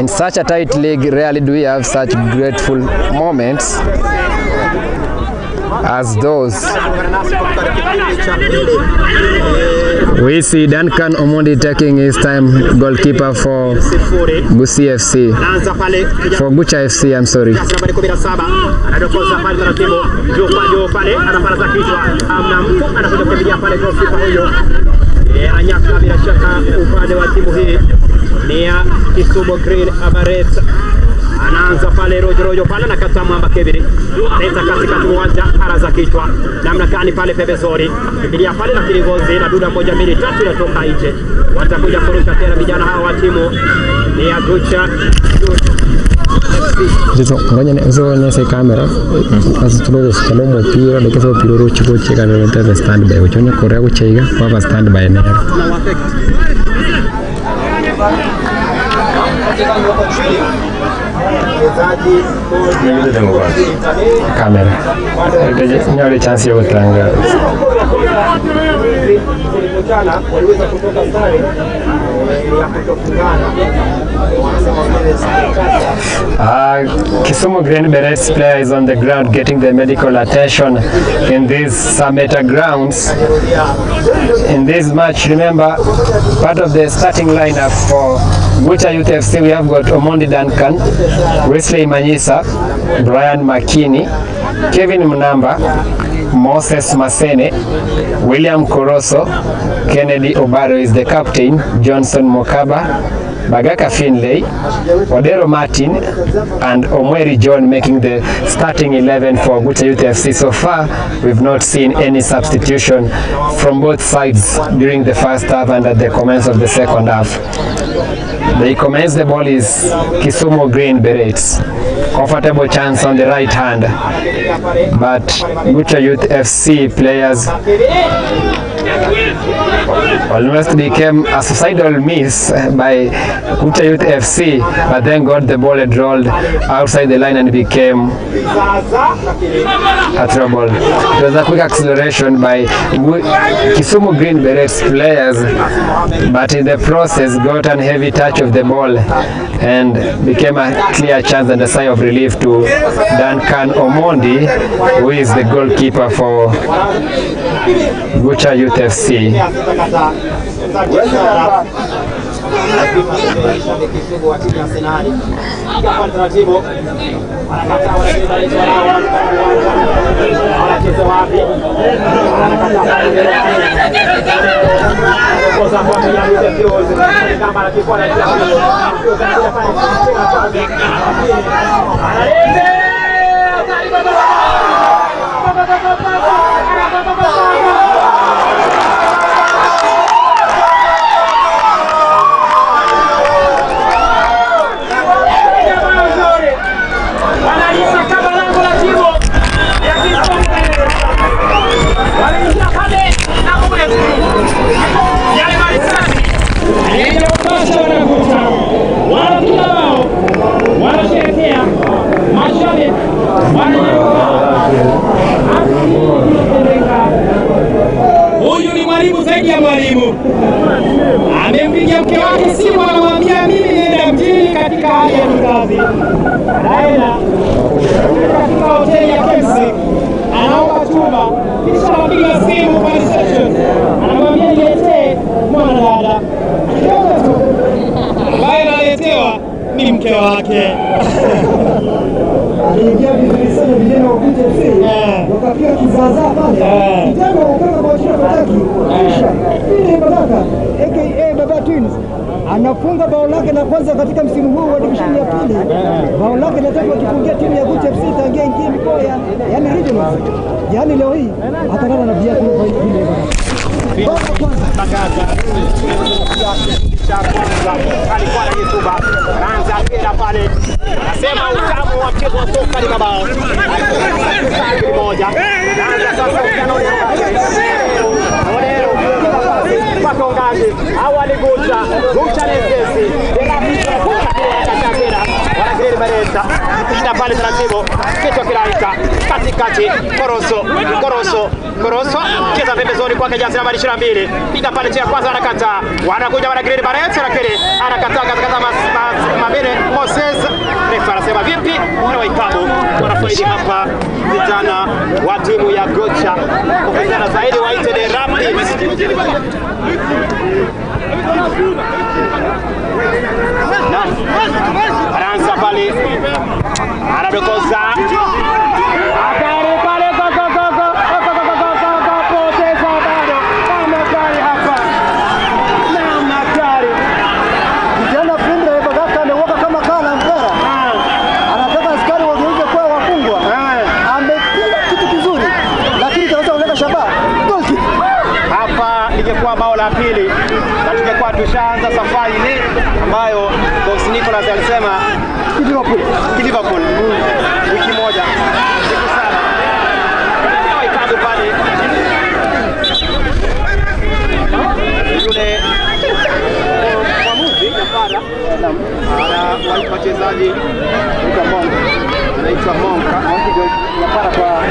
In such a tight league, rarely do we have such grateful moments as those. We see Duncan Omondi taking his time, goalkeeper for GUCHA FC. For GUCHA FC, I'm sorry. Anyaka bila shaka upande wa timu hii ni ya KISUMU BERETS. Anaanza pale rojo pale na kata mwamba Kevin. Leta katikati uwanja araza kichwa. Namna gani pale pembezoni. Bilia pale na kiligozi na duda 1 2 3 inatoka nje. Watakuja kurusha tena vijana hawa wa timu ni ya GUCHA. Ngoja nionyeshe kamera. Sasa tunaona kama mpira ndio kwa piro chipo cheka na ndio standby. Ukiona korea kuchaiga kwa standby ne. Kamera. Ndio nyale chance ya kutanga. Waliweza kutoka sare ya kutofungana. KISUMU BERETS player is on the ground getting the medical attention in these Sameta grounds. In this match, remember, part of the starting lineup for GUCHA Youth FC, we have got Omondi Duncan, Wesley Manyisa, Brian Makini, Kevin Mnamba, Moses Masene, William Koroso, Kennedy Obaro is the captain, Johnson Mokaba, Bagaka Finlay, Odero Martin, and Omweri John making the starting 11 for GUCHA Youth FC. So far, we've not seen any substitution from both sides during the first half and at the commence of the second half. They commence the ball is KISUMU BERETS. Comfortable chance on the right hand, but GUCHA Youth FC players almost became a suicidal miss by GUCHA Youth FC, but then got the ball and rolled outside the line and became a trouble. It was a quick acceleration by KISUMU BERETS players, but in the process got a heavy touch of the ball and became a clear chance and a sigh of relief to Duncan Omondi, who is the goalkeeper for GUCHA Youth FC. Huyu ni mwalimu zaidi ya mwalimu. Amempigia mke wake simu anamwambia mimi nienda mjini katika hali ya kikazi. Naenda katika hoteli ya KISUMU. Anaomba chumba. Kisha anapiga simu kwa reception. Anamwambia niletee mwanadada. Baada analetewa ni mke wake. Aliingia vizuri sana vijana wa GUCHA FC. Wakapiga kizaazaa pale. Vijana wakaenda kwa chini mataki. Ile Baraka aka Baba Twins anafunga bao lake la kwanza katika msimu huu wa division ya pili. Bao lake la tatu akifungia timu ya GUCHA FC tangia ingie mikoa yani regionals. Yani leo hii atalala na viatu kwa ile Baraka. Kwanza tangaza alikuwa na YouTube anaanza mpira pale, anasema utamu wa mchezo wa soka ni mabao moja. Anaanza sasa kanoni pako ngazi awali GUCHA nefesi tena Bereta kisha pale taratibu kichwa kilaika katikati Koroso cheza pembe mchezoni kwake jezi nambari 22. Piga pale cha kwanza anakata. Wanakuja wana Green Berets lakini anakataa katika mabele Moses. Refa anasema vipi? Wana waikabu wanafaidi hapa vijana wa timu ya GUCHA. Vijana zaidi waite the Rapids. Anaanza pale. Anadokoza. Kwa bao la pili na tungekuwa tushaanza safari ile ambayo Box Nicholas alisema Liverpool wiki moja siku sana ikabu pale yule mwamuzi Kafara ana wachezaji anaitwa Monka Kafara kwa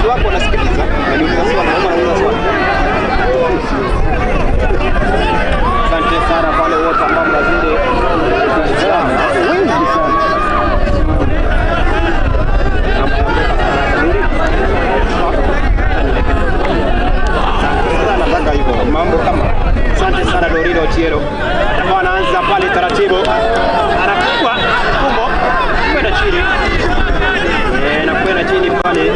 wako nasikiliza niuliza swali naomba nauliza swali. Asante sana pale wote ambao mnazidi wengi sana. Nataka hivyo mambo kama asante sana Dorino Otiero. Kwa anaanza pale taratibu. Anakuwa kumbo kwenda chini. Na kwenda chini pale.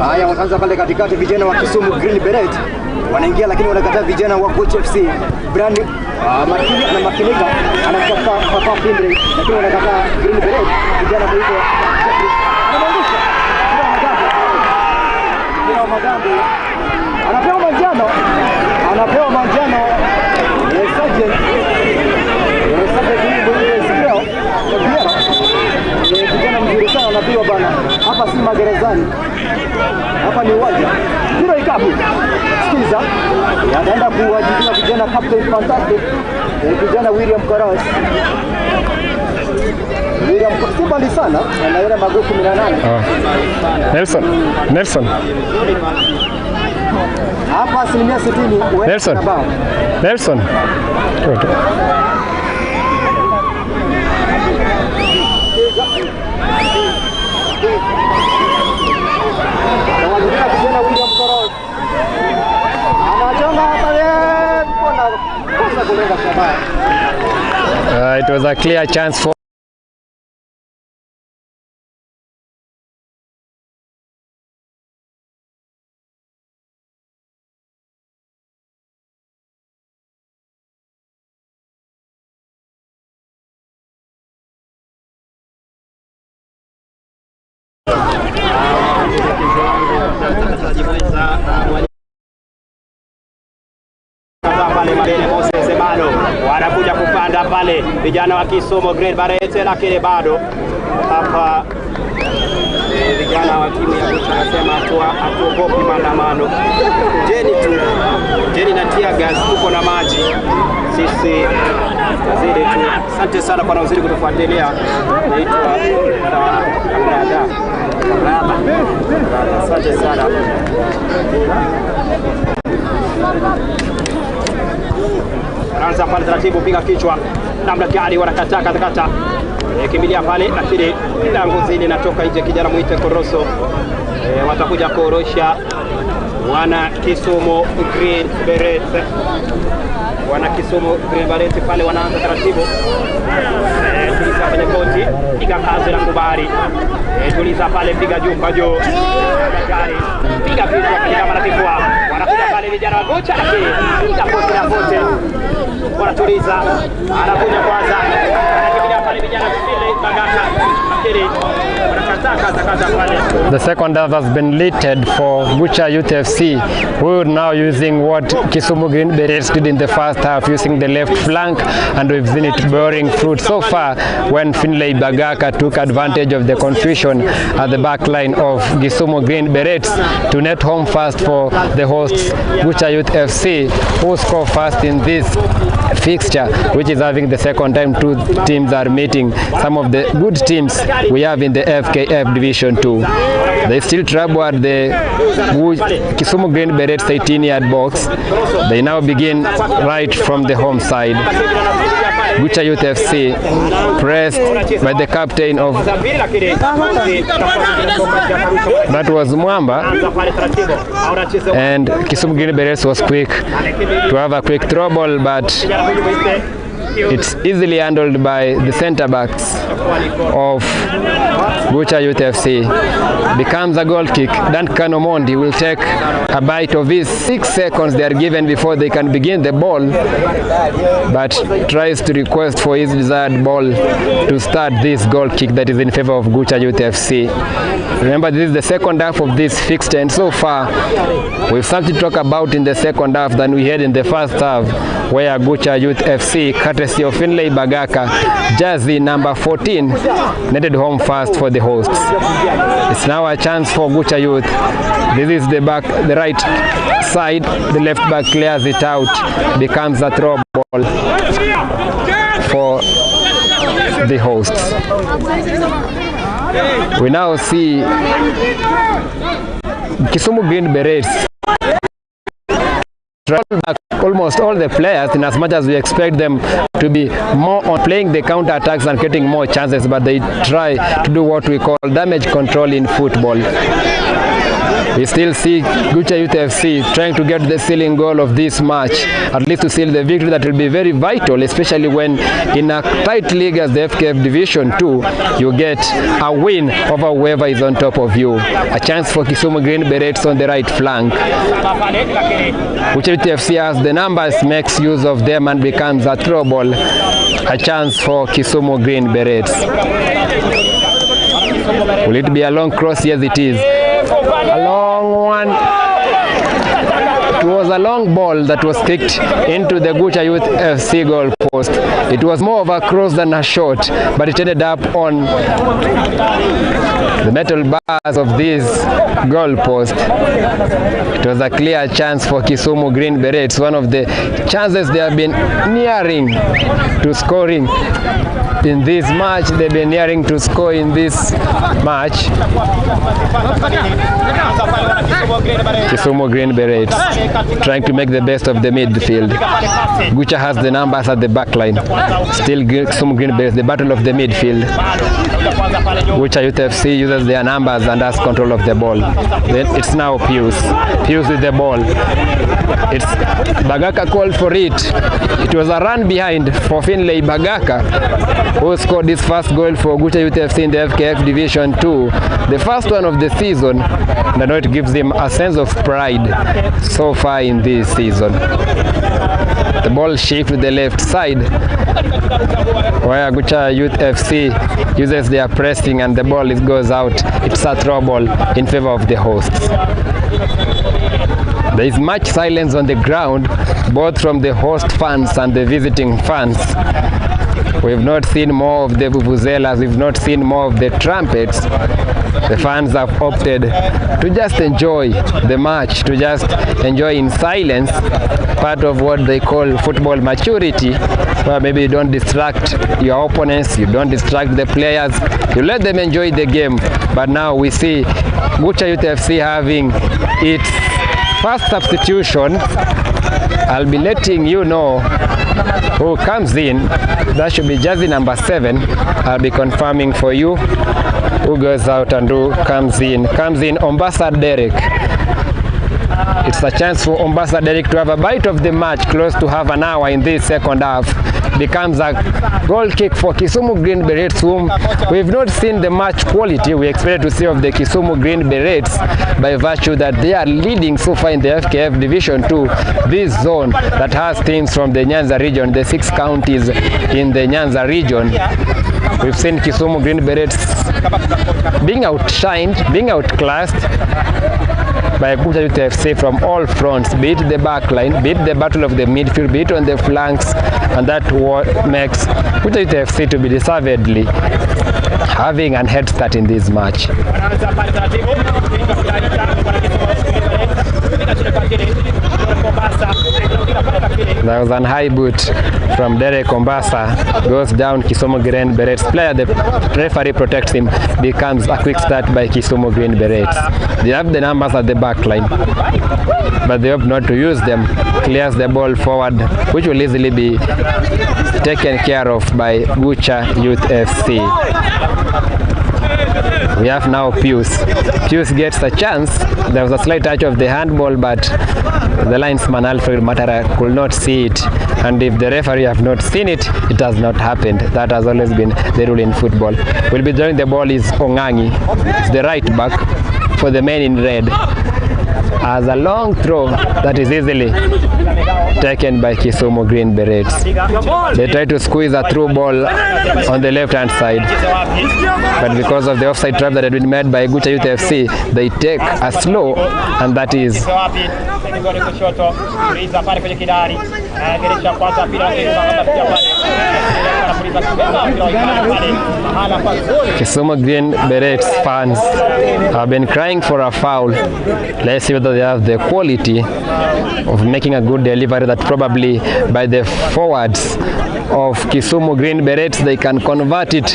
Haya wanaanza pale katikati vijana wa Kisumu Green Berets wanaingia lakini wanakataa vijana wa GUCHA FC. Brand Makinika anakataa Papa Pindre lakini wanakataa Green Berets vijana mwito anaangusha Magambo anapewa manjano Sergeant kijana mzuri sana anapiwa bana. Hapa si magerezani, hapa ni uwanja. Hilo ikabu sikiza anaenda kuwajibika vijana Captain Fantastic kijana William Koros. William Kubali sana anaenda magoli 18. Nelson hapa 60%. Nelson it was a clear chance for wanakuja kupanda pale vijana wa Kisumu Green Berets lakini bado hapa vijana wa timu ya GUCHA wanasema hatuogopi maandamano. Jeni na tia gas tuko na maji. Sisi tazidi tu. Asante sana kwa nauzidi kutufuatilia. Naitwa Raba. Asante sana. Anaanza pale taratibu piga kichwa. Namna gani wanakataa katakata. Kimbilia pale lakini lango zile natoka nje kijana muite Koroso. Watakuja kuorosha wana Kisumu Green Berets. Wana Kisumu Green Berets pale wanaanza taratibu. Tuliza kwenye koti, piga kazi la kubari. Tuliza pale piga juu kwa juu. Piga kichwa piga mara kifua. Wanakuja pale vijana wa GUCHA lakini piga pote na pote. Wanatuliza. Anakuja kwanza. Anakimbia pale vijana vile bagaka. Lakini wanakataa The second half has been littered for GUCHA Youth FC, who are now using what Kisumu Green Berets did in the first half, using the left flank, and we've seen it bearing fruit so far when Finlay Bagaka took advantage of the confusion at the back line of Kisumu Green Berets to net home first for the hosts GUCHA Youth FC, who score first in this fixture, which is having the second time two teams are meeting some of the good teams we have in the FKF Division 2. They still trouble at the Kisumu Green Berets 18-yard box. They now begin right from the home side. GUCHA Youth FC pressed by the captain of that was Mwamba, and Kisumu Green Berets was quick to have a quick throw ball, but it's easily handled by the center backs of GUCHA Youth FC. Becomes a goal kick. Duncan Omondi will take a bite of his 6 seconds they are given before they can begin the ball, but tries to request for his desired ball to start this goal kick that is in favor of GUCHA Youth FC. Remember, this is the second half of this fixture, and so far we've something to talk about in the second half than we had in the first half, where GUCHA Youth FC, courtesy of Finlay Bagaka, jersey number 14, netted home first for the hosts. It's now a chance for GUCHA Youth. This is the right side. The left back clears it out. Becomes a throw ball for the hosts. We now see Kisumu Green Berets back almost all the players, in as much as we expect them to be more on playing the counter attacks and getting more chances, but they try to do what we call damage control in football. We still see GUCHA Youth FC trying to get the sealing goal of this match, at least to seal the victory that will be very vital, especially when in a tight league as the FKF Division 2, you get a win over whoever is on top of you. A chance for Kisumu Green Berets on the right flank. GUCHA Youth FC has the numbers, makes use of them and becomes a throw ball. A chance for Kisumu Green Berets. Will it be a long cross? Yes, it is. A long one. It was a long ball that was kicked into the GUCHA Youth FC goal post. It was more of a cross than a shot, but it ended up on the metal bars of this goal post. It was a clear chance for Kisumu Green Berets, one of the chances they have been nearing to scoring in this match. They've been nearing to score in this match. Kisumu Green Berets trying to make the best of the midfield. GUCHA has the numbers at the back line. Still Kisumu Green Berets, the battle of the midfield. GUCHA Youth FC uses their numbers and has control of the ball. Then it's now Pius with the ball. It's Bagaka called for it. It was a run behind for Finlay Bagaka, who scored his first goal for GUCHA Youth FC in the FKF Division 2, the first one of the season, and I know it gives him a sense of pride so far in this season. The ball shifts to the left side, where GUCHA Youth FC uses their pressing and the ball goes out. It's a throw ball in favor of the hosts. There is much silence on the ground, both from the host fans and the visiting fans. We've not seen more of the vuvuzelas, we've not seen more of the trumpets. The fans have opted to just enjoy the match, to just enjoy in silence, part of what they call football maturity, where maybe you don't distract your opponents, you don't distract the players, you let them enjoy the game. But now we see GUCHA Youth FC having its first substitution. I'll be letting you know who comes in. That should be jersey number 7. I'll be confirming for you who goes out and who comes in. Comes in Ombasa Derek. It's a chance for Ombasa Derek to have a bite of the match, close to half an hour in this second half. Becomes a goal kick for Kisumu Green Berets, whom we've not seen the match quality we expected to see of the Kisumu Green Berets, by virtue that they are leading so far in the FKF Division 2, this zone that has teams from the Nyanza region, the 6 counties in the Nyanza region. We've seen Kisumu Green Berets being outshined, being outclassed by GUCHA Youth FC from all fronts, be it the back line, be it the battle of the midfield, be it on the flanks, and that what makes GUCHA Youth FC to be deservedly having a head start in this match. There was an high boot from Derek Ombasa, goes down Kisumu Green Berets. Player, the referee protects him, becomes a quick start by Kisumu Green Berets. They have the numbers at the back line, but they opt not to use them. Clears the ball forward, which will easily be taken care of by GUCHA Youth FC. We have now Pius. Pius gets a chance. There was a slight touch of the handball, but the linesman Alfred Matara could not see it. And if the referee have not seen it, it has not happened. That has always been the rule in football. Will be drawing the ball is Ongangi. It's the right back for the men in red. As a long throw that is easily taken by Kisumu Green Berets. They try to squeeze a through ball on the left hand side, but because of the offside trap that had been made by GUCHA Youth FC, they take a slow, and that is Kisumu Green Berets fans have been crying for a foul. Let's see whether they have the quality of making a good delivery that probably by the forwards of Kisumu Green Berets they can convert it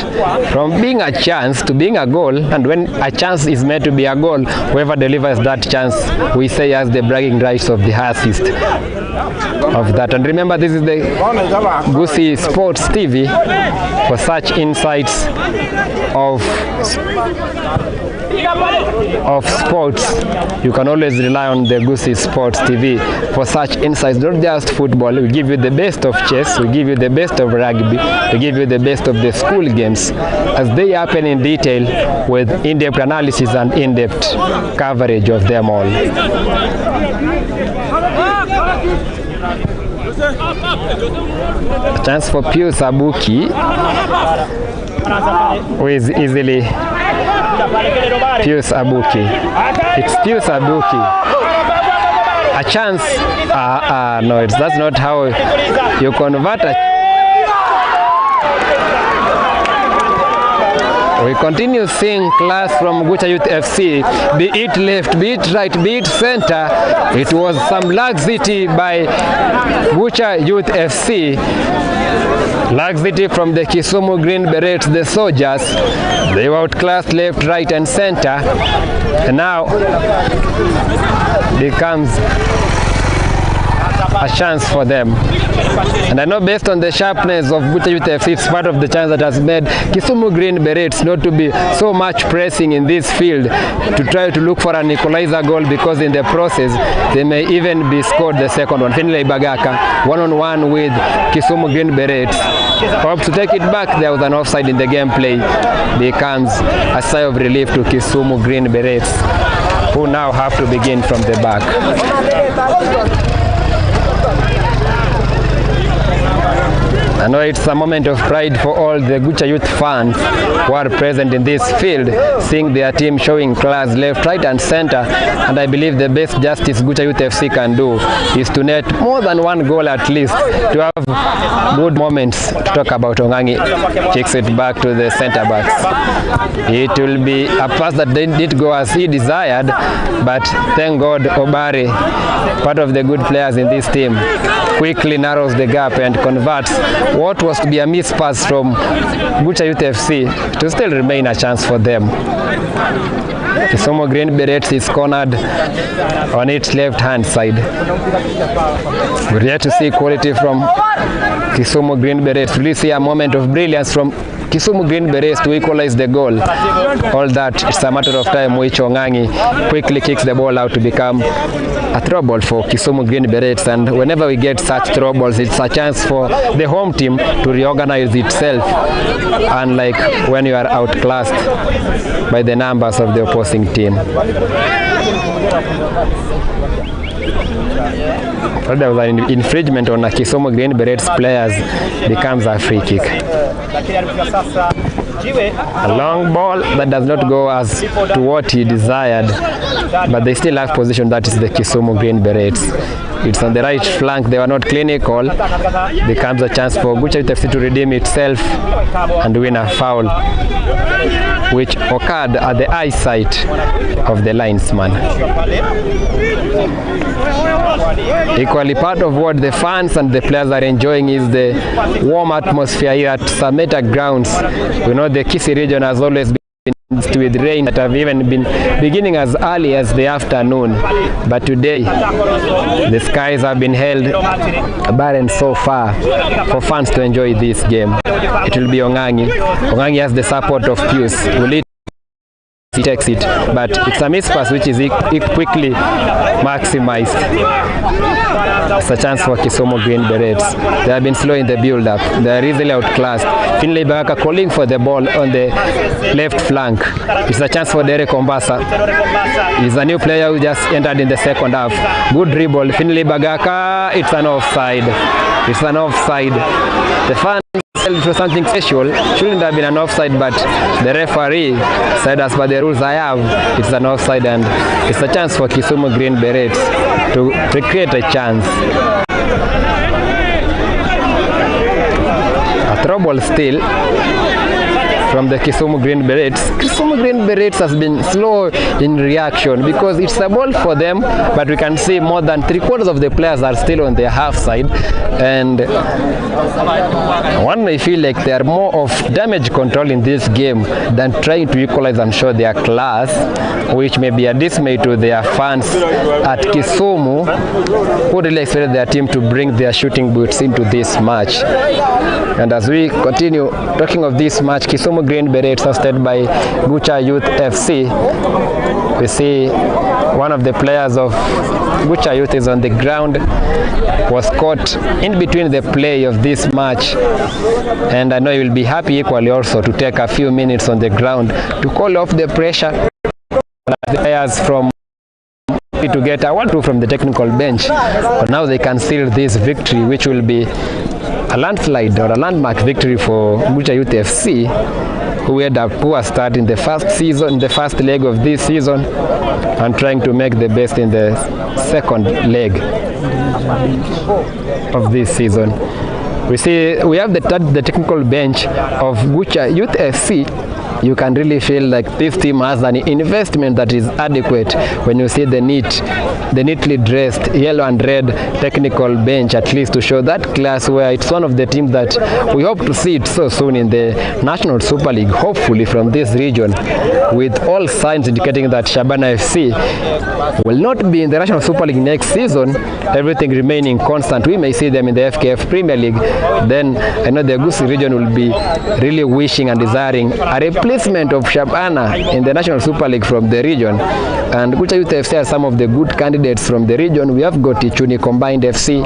from being a chance to being a goal. And when a chance is made to be a goal, whoever delivers that chance, we say has the bragging rights of the assist of that. And remember, this is the Goosey Sports TV. For such insights of sports, you can always rely on the Goosey Sports TV. For such insights, not just football, we give you the best of chess, we give you the best of rugby, we give you the best of the school games as they happen in detail, with in-depth analysis and in-depth coverage of them all. A chance for Pius Abuki, who is easily Pius Abuki. It's Pius Abuki. A chance. No, that's not how you convert a. We continue seeing class from GUCHA Youth FC, be it left, be it right, be it center. It was some laxity by GUCHA Youth FC. Laxity from the Kisumu Green Berets, the soldiers. They were outclassed left, right, and center. And now becomes a chance for them. And I know based on the sharpness of GUCHA Youth FC, it's part of the chance that has made Kisumu Green Berets not to be so much pressing in this field to try to look for an equalizer goal, because in the process they may even be scored the second one. Finlay Bagaka, one-on-one with Kisumu Green Berets. Hopes to take it back. There was an offside in the gameplay. Becomes a sigh of relief to Kisumu Green Berets, who now have to begin from the back. I know it's a moment of pride for all the GUCHA Youth fans who are present in this field, seeing their team showing class left, right, and center. And I believe the best justice GUCHA Youth FC can do is to net more than one goal at least, to have good moments. To talk about Ongangi, kicks it back to the center backs. It will be a pass that didn't go as he desired, but thank God Obare, part of the good players in this team, quickly narrows the gap and converts what was to be a miss pass from GUCHA Youth FC to still remain a chance for them. Kisumu Green Berets is cornered on its left hand side. We're yet to see quality from Kisumu Green Berets. Really see a moment of brilliance from Kisumu Green Berets to equalize the goal. All that, it's a matter of time which Ongangi quickly kicks the ball out to become a throw ball for Kisumu Green Berets. And whenever we get such throw balls, it's a chance for the home team to reorganize itself, unlike when you are outclassed by the numbers of the opposing team. There was an infringement on a Kisumu Green Berets players, becomes a free kick. A long ball that does not go as to what he desired, but they still have position. That is the Kisumu Green Berets. It's on the right flank. They were not clinical. Becomes a chance for GUCHA FC to redeem itself and win a foul, which occurred at the eyesight of the linesman. Equally part of what the fans and the players are enjoying is the warm atmosphere here at Sameta grounds. We know the Kisii region has always been with rain that have even been beginning as early as the afternoon, but today the skies have been held barren so far for fans to enjoy this game. It will be Ongangi. Ongangi has the support of Pius. He takes it, but it's a mispass which is quickly maximized. It's a chance for Kisumu Green Berets. They have been slow in the build-up. They are easily outclassed. Finlay Baka calling for the ball on the left flank. It's a chance for Derek Ombasa. He's a new player who just entered in the second half. Good dribble. Finlay Bagaka. It's an offside. It's an offside. The fans said it was something special. Shouldn't have been an offside, but the referee said as per the rules I have, it's an offside, and it's a chance for Kisumu Green Berets to recreate a chance. A throw ball still from the Kisumu Green Berets. Kisumu Green Berets has been slow in reaction because it's a ball for them, but we can see more than 3/4 of the players are still on their half side, and one may feel like they are more of damage control in this game than trying to equalize and show their class, which may be a dismay to their fans at Kisumu, who really expected their team to bring their shooting boots into this match. And as we continue talking of this match, Kisumu Green Berets hosted by GUCHA Youth FC, we see one of the players of GUCHA Youth is on the ground, was caught in between the play of this match, and I know he will be happy equally also to take a few minutes on the ground to call off the pressure. The players from to get a 1-2 from the technical bench, but now they can seal this victory, which will be a landslide or a landmark victory for GUCHA Youth FC, who had a poor start in the first leg of this season, and trying to make the best in the second leg of this season. We have the technical bench of GUCHA Youth FC. You can really feel like this team has an investment that is adequate when you see the neatly dressed yellow and red technical bench, at least to show that class, where it's one of the teams that we hope to see it so soon in the National Super League, hopefully from this region, with all signs indicating that Shabana FC will not be in the National Super League next season, everything remaining constant. We may see them in the FKF Premier League. Then I know the Gusii region will be really wishing and desiring a replacement of Shabana in the National Super League from the region. And GUCHA Youth FC has some of the good candidates from the region. We have got Ichuni Combined FC.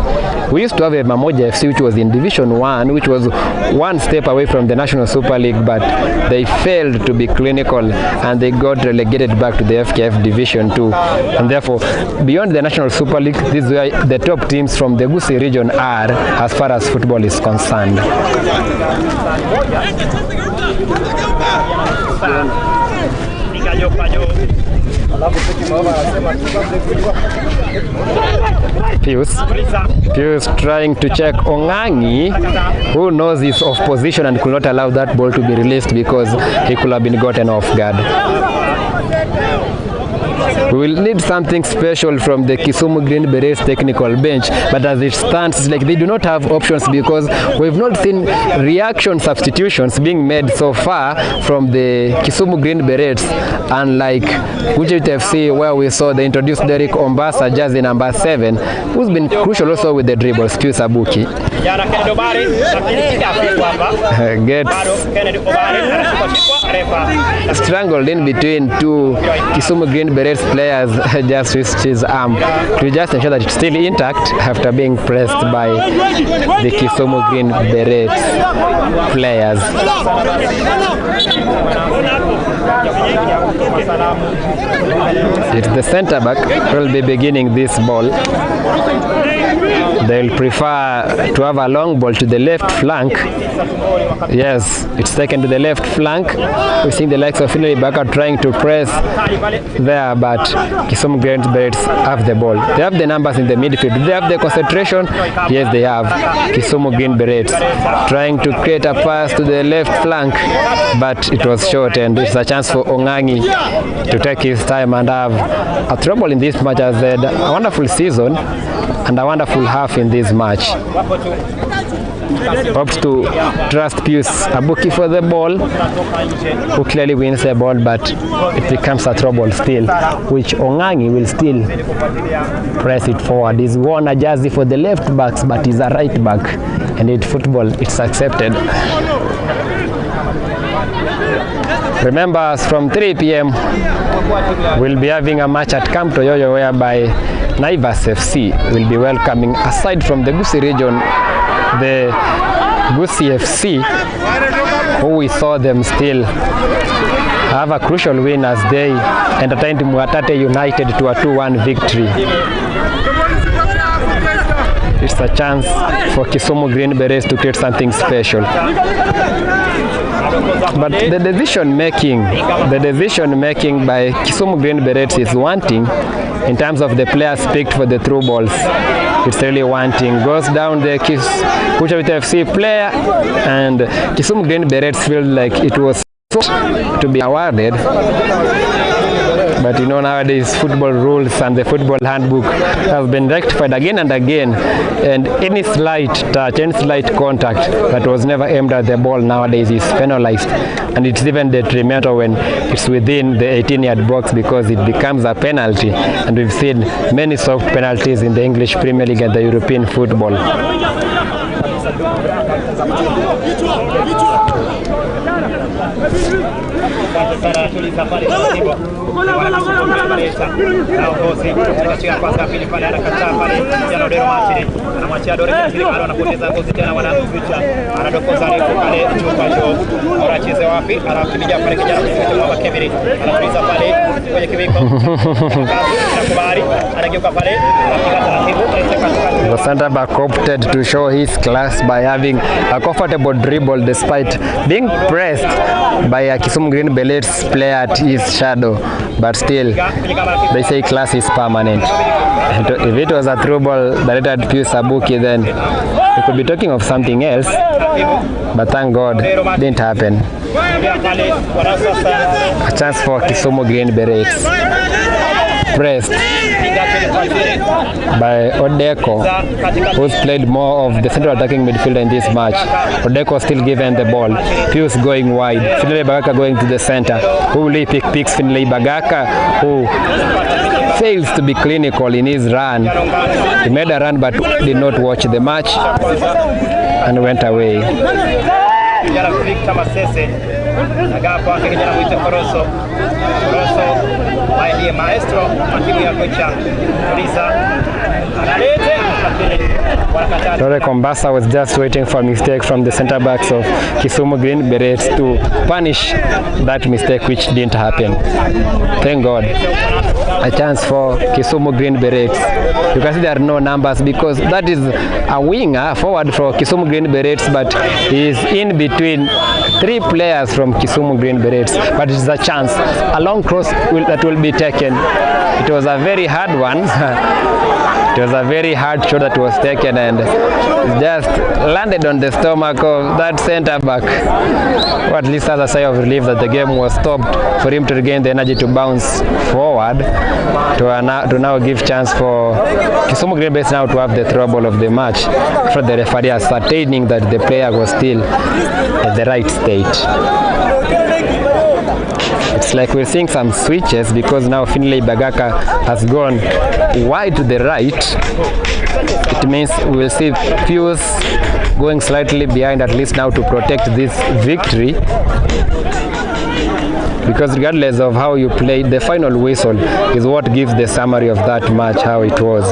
We used to have a Mamoja FC, which was in Division 1, which was one step away from the National Super League, but they failed to be clinical and they got relegated back to the FKF Division 2. And therefore, beyond the National Super League, this is where the top teams from the Gusii region are as far as football is concerned. Pius trying to check Ongangi, who knows his off position and could not allow that ball to be released because he could have been gotten off guard. We will need something special from the Kisumu Green Berets technical bench, but as it stands, it's like they do not have options because we've not seen reaction substitutions being made so far from the Kisumu Green Berets, unlike GUCHA FC, where we saw they introduced Derek Ombasa, jersey number 7, who's been crucial also with the dribbles. Pius Abuki gets strangled in between two Kisumu Green Berets players, just with his arm to just ensure that it's still intact after being pressed by the Kisumu Green Berets players. It's the center back who will be beginning this ball. They'll prefer to have a long ball to the left flank. Yes, it's taken to the left flank. We're seeing the likes of Finlay Baka trying to press there, but Kisumu Green Berets have the ball. They have the numbers in the midfield. Do they have the concentration? Yes, they have. Kisumu Green Berets trying to create a pass to the left flank, but it was short, and it's a chance for Ongangi to take his time and have a trouble in this match. As a wonderful season and a wonderful half in this match. Hopes to trust Pius Abuki for the ball, who clearly wins the ball, but it becomes a trouble still, which Ongangi will still press it forward. He's worn a jersey for the left backs, but he's a right back, and in football it's accepted. Remember, from 3 p.m. we'll be having a match at Camp Toyoyo, whereby Naivas FC will be welcoming, aside from the Gusii region, the Gusii FC, who we saw them still have a crucial win as they entertained Muatate United to a 2-1 victory. It's a chance for Kisumu Green Berets to create something special. But the decision making by Kisumu Green Berets is wanting in terms of the players picked for the through balls. It's really wanting. Goes down the GUCHA FC player, and Kisumu Green Berets feel like it was to be awarded. But you know, nowadays football rules and the football handbook have been rectified again and again, and any slight touch, any slight contact that was never aimed at the ball nowadays is penalized, and it's even detrimental when it's within the 18-yard box, because it becomes a penalty, and we've seen many soft penalties in the English Premier League and the European football. The centre back opted to show his class by having a comfortable dribble despite being pressed by a Kisumu Green Berets player at his shadow, but still they say class is permanent. If it was a through ball directed Pius Abuki, then we could be talking of something else, but thank God it didn't happen. A chance for Kisumu Green Berets. Pressed by Odeko, who's played more of the central attacking midfielder in this match. Odeko still given the ball. Pius going wide. Finlay Bagaka going to the center. Who really picks Finlay Bagaka, who fails to be clinical in his run. He made a run but did not watch the match and went away. Lore Kombasa was just waiting for a mistake from the center backs of Kisumu Green Berets to punish that mistake, which didn't happen. Thank God. A chance for Kisumu Green Berets. You can see there are no numbers because that is a winger forward for Kisumu Green Berets, but he is in between 3 players from Kisumu Green Berets. But it is a chance, a long cross that will be taken. It was a very hard one. It was a very hard shot that was taken and just landed on the stomach of that centre back. Or at least as a sigh of relief that the game was stopped, for him to regain the energy to bounce forward to now give chance for Kisumu Green Berets now to have the trouble of the match for the referee ascertaining that the player was still at the right state. It's like we're seeing some switches because now Finlay Bagaka has gone wide to the right. It means we will see Pius going slightly behind, at least now to protect this victory. Because regardless of how you play, the final whistle is what gives the summary of that match, how it was.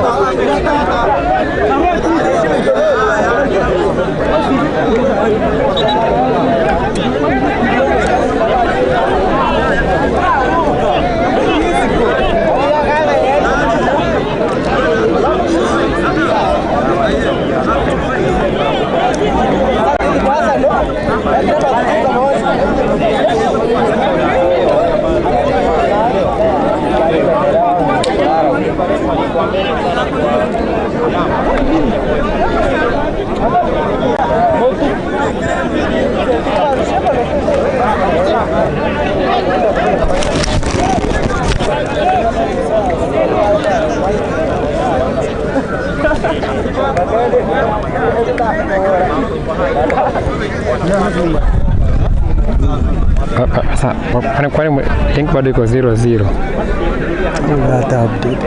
Kwani think bado iko 0-0. Hata update.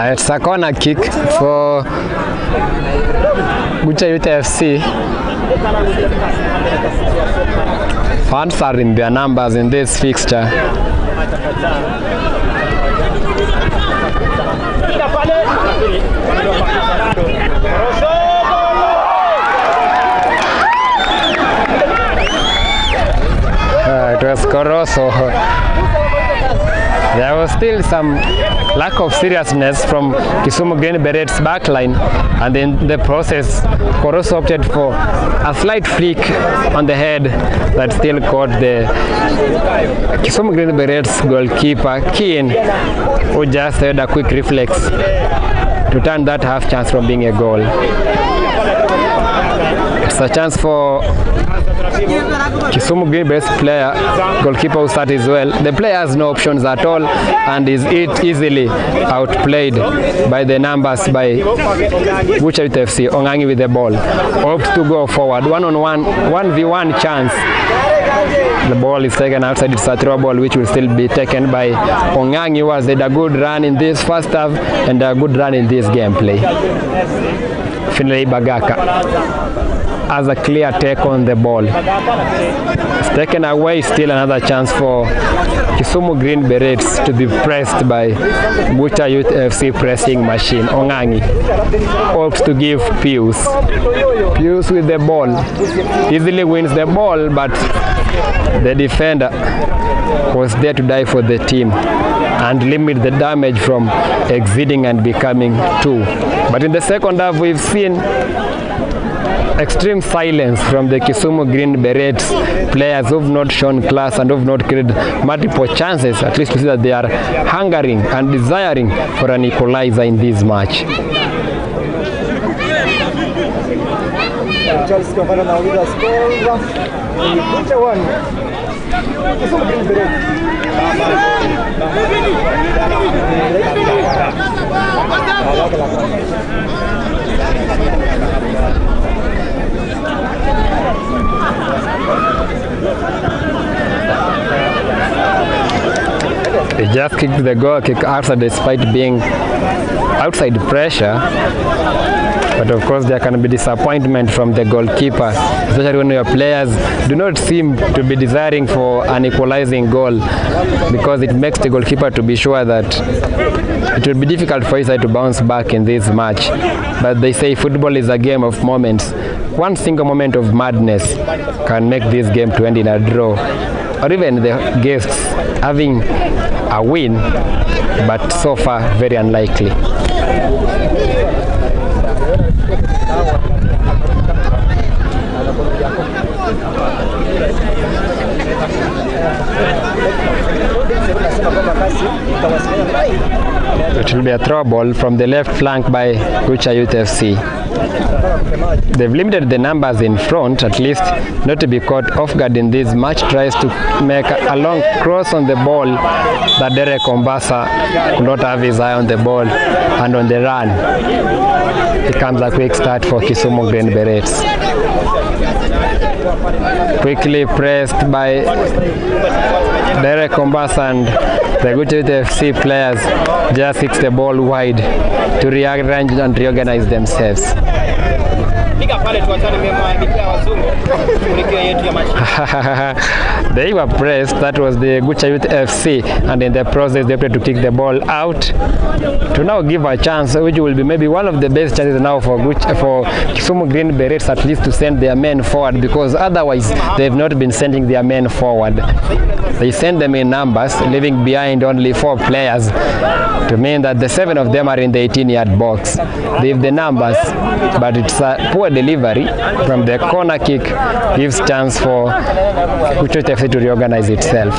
It's a corner kick for GUCHA Youth FC. Fans are in their numbers in this fixture. It was Coroso. There was still some lack of seriousness from KISUMU Green Berets backline, and in the process, Coroso opted for a slight flick on the head that still caught the KISUMU Green Berets goalkeeper, Keen, who just had a quick reflex to turn that half chance from being a goal. It's a chance for KISUMU Green Berets player, goalkeeper who started as well. The player has no options at all and is easily outplayed by the numbers by GUCHA Youth FC. Ongangi with the ball, opts to go forward, 1-on-1, 1v1 chance. The ball is taken outside. It's a throw ball which will still be taken by Ongangi, who has had a good run in this first half and a good run in this gameplay. Finlay Bagaka has a clear take on the ball. It's taken away. Still another chance for KISUMU Green Berets to be pressed by GUCHA Youth FC pressing machine. Ongangi hopes to give Pius. Pius with the ball. Easily wins the ball, but the defender was there to die for the team and limit the damage from exceeding and becoming 2. But in the second half, we've seen extreme silence from the KISUMU Green Berets players who've not shown class and who've not created multiple chances, at least to see that they are hungering and desiring for an equalizer in this match. They just kicked the goal kick outside despite being outside pressure. But of course there can be disappointment from the goalkeeper, especially when your players do not seem to be desiring for an equalizing goal, because it makes the goalkeeper to be sure that it will be difficult for his side to bounce back in this match. But they say football is a game of moments. One single moment of madness can make this game to end in a draw, or even the guests having a win, but so far very unlikely. It will be a a throw ball from the left flank by GUCHA Youth FC. They've limited the numbers in front, at least not to be caught off guard in this match. Tries to make a long cross on the ball, that Derek Ombasa could not have his eye on the ball, and on the run it comes a quick start for Kisumu Green Berets. Quickly pressed by Derek Ombasa, and the GUCHA Youth FC players just kicks the ball wide to rearrange and reorganize themselves. They were pressed. That was the GUCHA Youth FC, and in the process they tried to kick the ball out to now give a chance, which will be maybe one of the best chances now for Kisumu Green Berets, at least to send their men forward, because otherwise they've not been sending their men forward. They send them in numbers, leaving behind only 4 players, to mean that the 7 of them are in the 18-yard box. They have the numbers, but it's a poor delivery from the corner kick, gives chance for GUCHA FC to reorganize itself.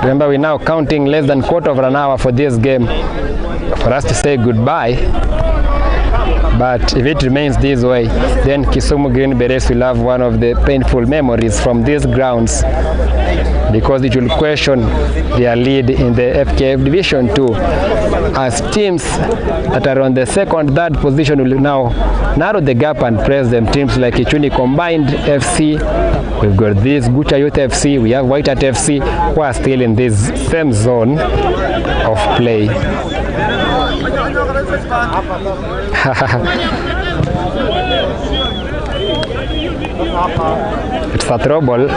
Remember, we're now counting less than quarter of an hour for this game for us to say goodbye. But if it remains this way, then Kisumu Green Berets will have one of the painful memories from these grounds, because it will question their lead in the FKF Division 2, as teams that are on the second, third position will now narrow the gap and press them. Teams like Ichuni Combined FC, we've got this GUCHA Youth FC, we have White Hat FC, who are still in this same zone of play. It's a throw ball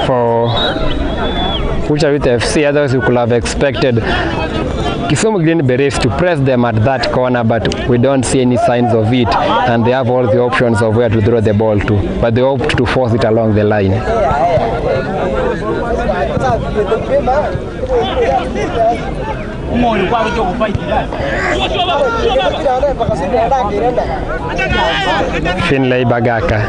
for GUCHA Youth FC. Otherwise, we could have expected Kisumu Green Berets to press them at that corner, but we don't see any signs of it, and they have all the options of where to throw the ball to, but they opt to force it along the line. Finlay Bagaka.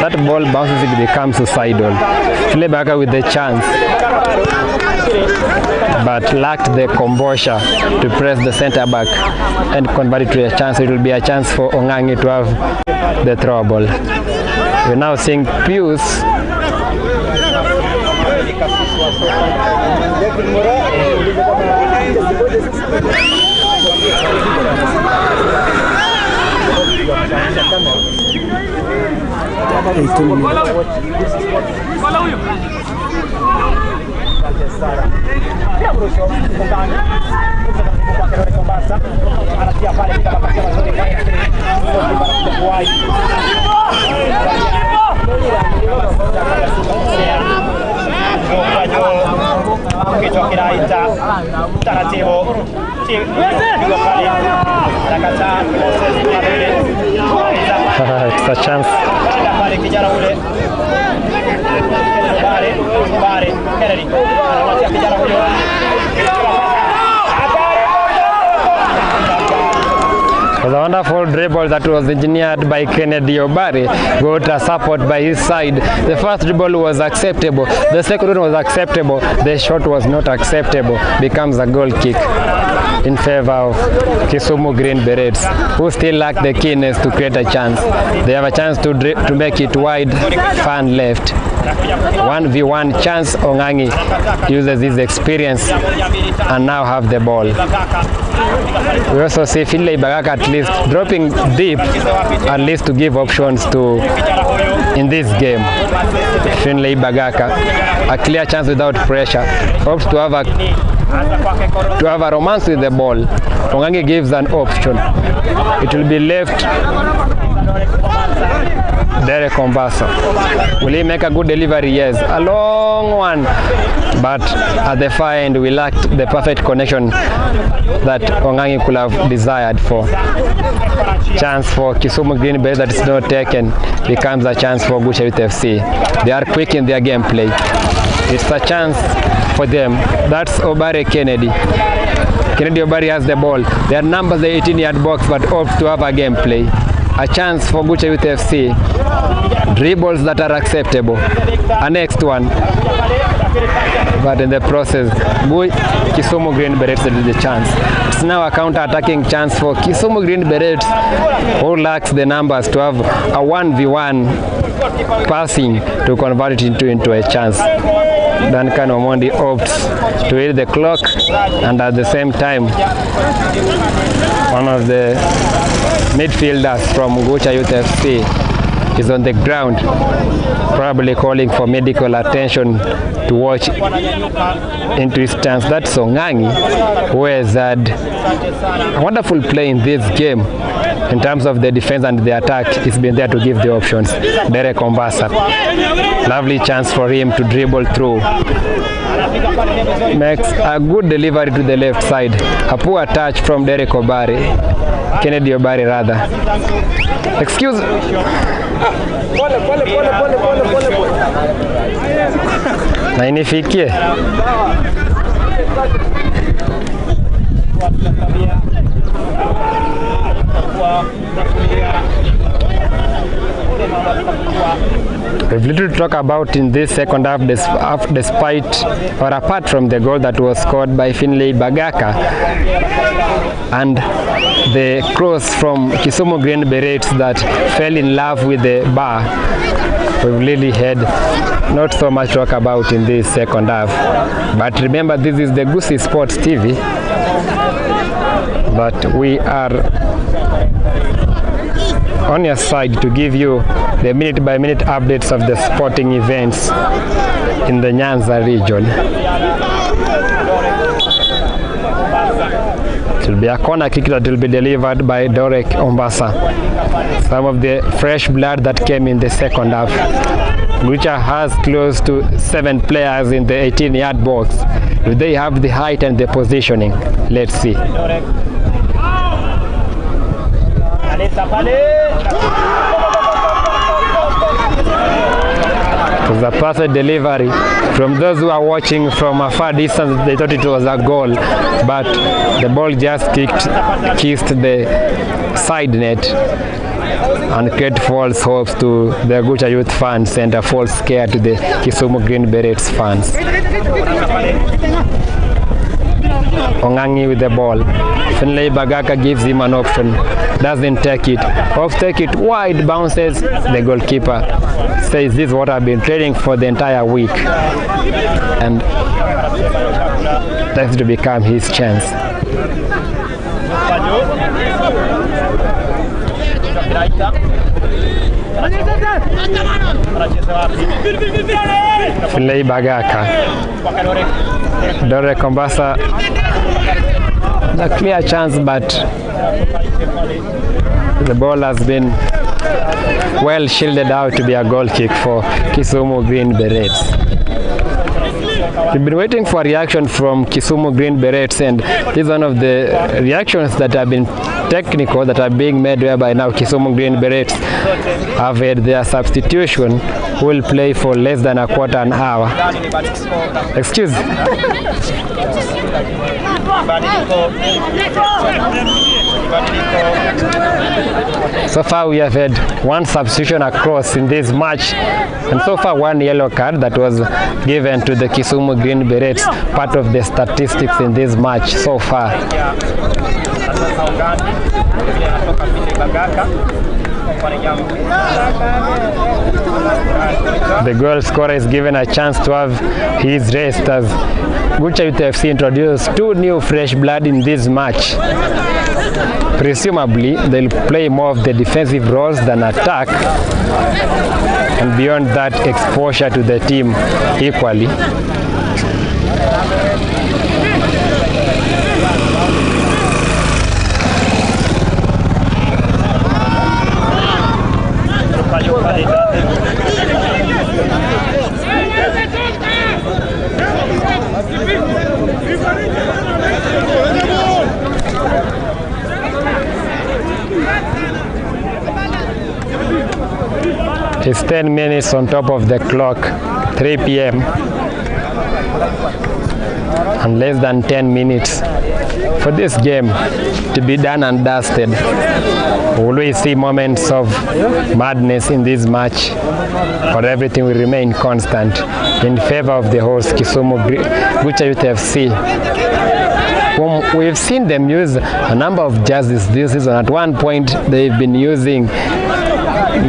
That ball bounces, it becomes suicidal. Finlay Bagaka with the chance, but lacked the composure to press the center back and convert it to a chance. It will be a chance for Ongangi to have the throw ball. We're now seeing Pius it's a chance. It was a wonderful dribble that was engineered by Kennedy Obare, got a support by his side. The first dribble was acceptable, the second one was acceptable, the shot was not acceptable, becomes a goal kick in favor of Kisumu Green Berets, who still lack the keenness to create a chance. They have a chance to make it wide, far and left. 1v1 chance. Ongangi uses his experience and now have the ball. We also see Finlay Bagaka at least dropping deep, at least to give options to in this game. Finlay Bagaka, a clear chance without pressure, hopes to have a romance with the ball. Ongangi gives an option. It will be left Derek Ombasa. Will he make a good delivery? Yes. A long one, but at the far end we lacked the perfect connection that Ongangi could have desired for. Chance for Kisumu Green Berets that is not taken becomes a chance for GUCHA Youth FC. They are quick in their gameplay. It's a chance for them. That's Obare Kennedy. Kennedy Obare has the ball. Their numbers, the 18-yard box, but opts to have a gameplay. a chance for GUCHA Youth FC. Dribbles that are acceptable. A next one. But in the process, KISUMU Green Berets did the chance. It's now a counter-attacking chance for KISUMU Green Berets, who lacks the numbers to have a 1v1 passing to convert it into a chance. Duncan Omondi opts to hit the clock, and at the same time, one of the midfielders from GUCHA Youth FC is on the ground, probably calling for medical attention to watch into his stance. That's Ongangi, who has had a wonderful play in this game in terms of the defense and the attack. He's been there to give the options. Derek Ombasa, lovely chance for him to dribble through. Makes a good delivery to the left side. A poor touch from Derek Kennedy Obari rather. Excuse me. Na inifikie. We've little to talk about in this second half, despite or apart from the goal that was scored by Finlay Bagaka and the cross from KISUMU Green Berets that fell in love with the bar. We've really had not so much to talk about in this second half. But remember, this is the Goosey Sports TV. But we are on your side to give you the minute-by-minute updates of the sporting events in the Nyanza region. It will be a corner kick that will be delivered by Derek Ombasa. Some of the fresh blood that came in the second half. GUCHA has close to 7 players in the 18-yard box. Do they have the height and the positioning? Let's see. It was a perfect delivery. From those who are watching from a far distance, they thought it was a goal, but the ball just kissed the side net and created false hopes to the GUCHA Youth fans and a false scare to the KISUMU Green Berets fans. Ongangi with the ball. Finlay Bagaka gives him an option. Doesn't take it. Off take it wide, bounces. The goalkeeper says, this is what I've been training for the entire week. And that's to become his chance. Finlay Bagaka. Derek Ombasa, a clear chance, but the ball has been well shielded out to be a goal kick for KISUMU Green Berets. We've been waiting for a reaction from KISUMU Green Berets, and this is one of the reactions that have been technical, that are being made, whereby now KISUMU Green Berets have had their substitution, who will play for less than a quarter an hour. Excuse. So far we have had one substitution across in this match, and so far one yellow card that was given to the KISUMU Green Berets, part of the statistics in this match so far. The goal scorer is given a chance to have his rest as GUCHA Youth FC introduced 2 new fresh blood in this match. Presumably, they'll play more of the defensive roles than attack, and beyond that, exposure to the team equally. It's 10 minutes on top of the clock, 3 p.m. and less than 10 minutes for this game. to be done and dusted. Will we see moments of madness in this match, or everything will remain constant in favor of the host Kisumu GUCHA Youth FC? We've seen them use a number of jerseys this season. At one point, they've been using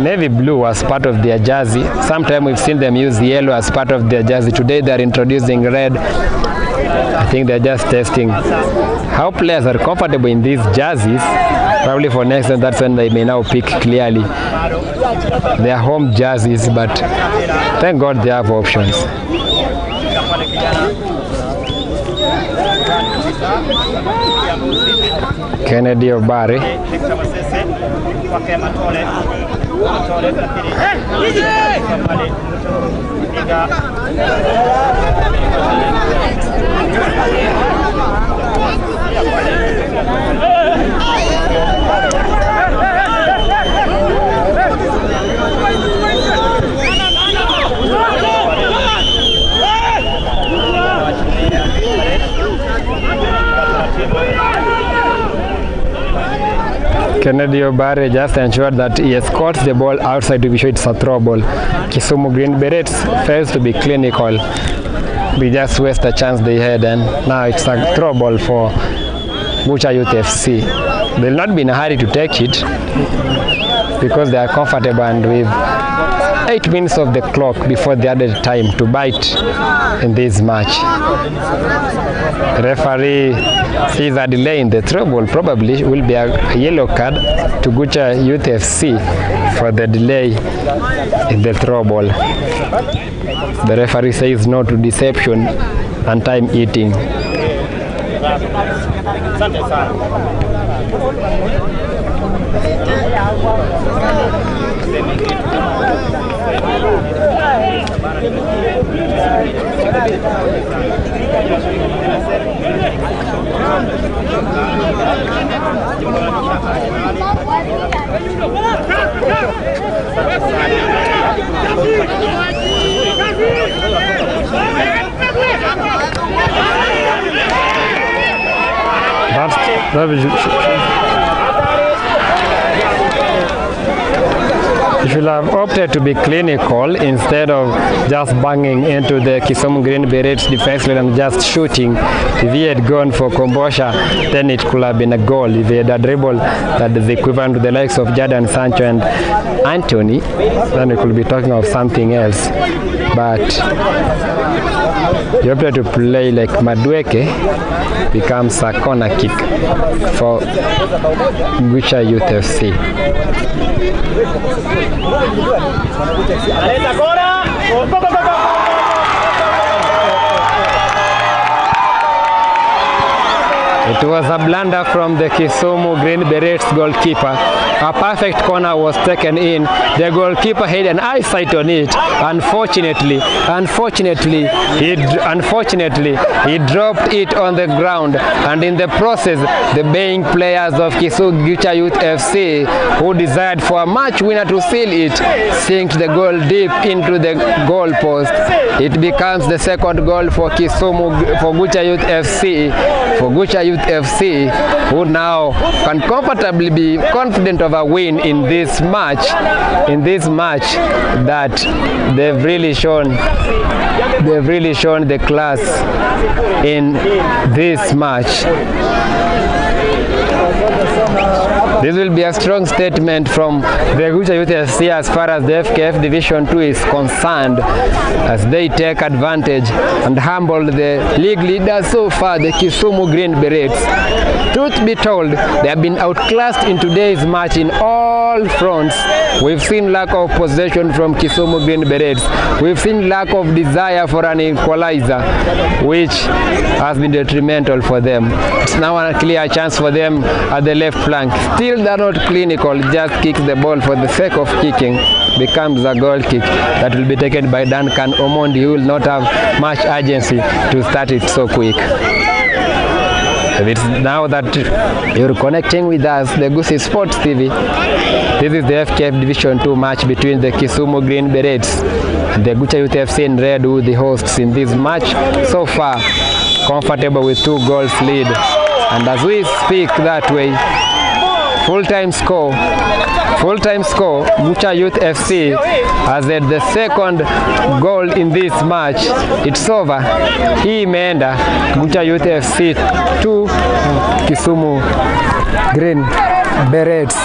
navy blue as part of their jersey. Sometimes we've seen them use yellow as part of their jersey. Today they're introducing red. I think they're just testing how players are comfortable in these jerseys. Probably for next time, that's when they may now pick clearly their home jerseys, but thank God they have options. Kennedy Obare. Kennedy Obare just ensured that he escorts the ball outside to be sure it's a throw ball. Kisumu Green Berets fails to be clinical. We just waste a chance they had, and now it's a throw ball for GUCHA Youth FC. They'll not be in a hurry to take it because they are comfortable, and with 8 minutes of the clock before the added time to bite in this match. The referee sees a delay in the throw ball. Probably will be a yellow card to GUCHA Youth FC for the delay in the throw ball. The referee says no to deception and time eating. You should have opted to be clinical instead of just banging into the Kisumu Green Berets defense line and just shooting. If he had gone for Kombosha, then it could have been a goal. If he had a dribble that is equivalent to the likes of Jadon Sancho and Anthony, then we could be talking of something else. But you opted to play like Madueke, becomes a corner kick for GUCHA Youth FC. It was a blunder from the Kisumu Green Berets goalkeeper. A perfect corner was taken in. The goalkeeper had an eyesight on it. Unfortunately, he dropped it on the ground, and in the process, the baying players of Kisumu GUCHA Youth FC, who desired for a match winner to seal it, sinked the goal deep into the goal post. It becomes the second goal for GUCHA Youth FC, who now can comfortably be confident of a win in this match. That they've really shown the class in this match. This will be a strong statement from the GUCHA Youth FC as far as the FKF Division 2 is concerned, as they take advantage and humble the league leaders so far, the Kisumu Green Berets. Truth be told, they have been outclassed in today's match in all fronts. We've seen lack of possession from Kisumu Green Berets. We've seen lack of desire for an equalizer, which has been detrimental for them. It's now a clear chance for them at the left flank. Still, they're not clinical, just kicks the ball for the sake of kicking. Becomes a goal kick that will be taken by Duncan Omondi, who will not have much urgency to start it so quick. It's now that you're connecting with us, the Goosey Sports TV. This is the FKF Division 2 match between the Kisumu Green Berets and the GUCHA Youth FC in red, who the hosts in this match. So far, comfortable with 2 goals lead And as we speak that way, full-time score, GUCHA Youth FC has had the second goal in this match. It's over. Hii imeenda GUCHA Youth FC 2, KISUMU Green Berets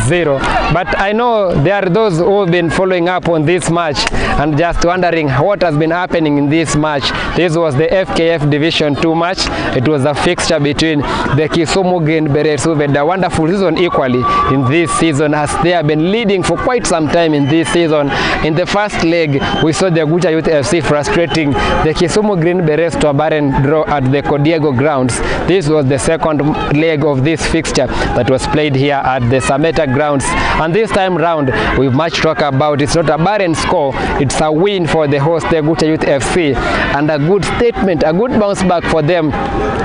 0. But I know there are those who have been following up on this match and just wondering what has been happening in this match. This was the FKF Division 2 match. It was a fixture between the KISUMU Green Berets, who had a wonderful season equally in this season, as they have been leading for quite some time in this season. In the first leg, we saw the GUCHA Youth FC frustrating the KISUMU Green Berets to a barren draw at the Kodiego grounds. This was the second leg of this fixture that was played here at the Sameta grounds, and this time round we've much talk about. It's not a barren score, it's a win for the host, the GUCHA Youth FC, and a good statement, a good bounce back for them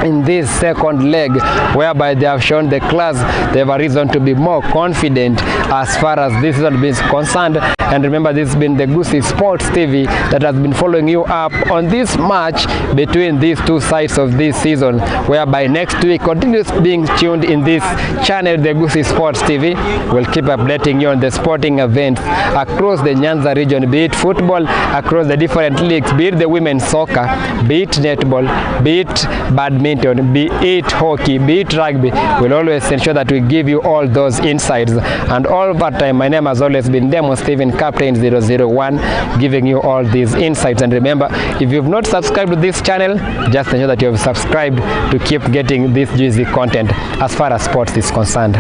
in this second leg, whereby they have shown the class. They have a reason to be more confident as far as this season is concerned. And remember, this has been the GUCHA Sports TV that has been following you up on this match between these two sides of this season, whereby next week continues being tuned in this channel, the GUCHA Sports TV. We'll keep updating you on the sporting events across the Nyanza region, be it football, across the different leagues, be it the women's soccer, be it netball, be it badminton, be it hockey, be it rugby. We'll always ensure that we give you all those insights. And all that time, my name has always been Demon Steven, Captain 001, giving you all these insights. And remember, if you've not subscribed to this channel, just ensure that you have subscribed to keep getting this juicy content as far as sports is concerned.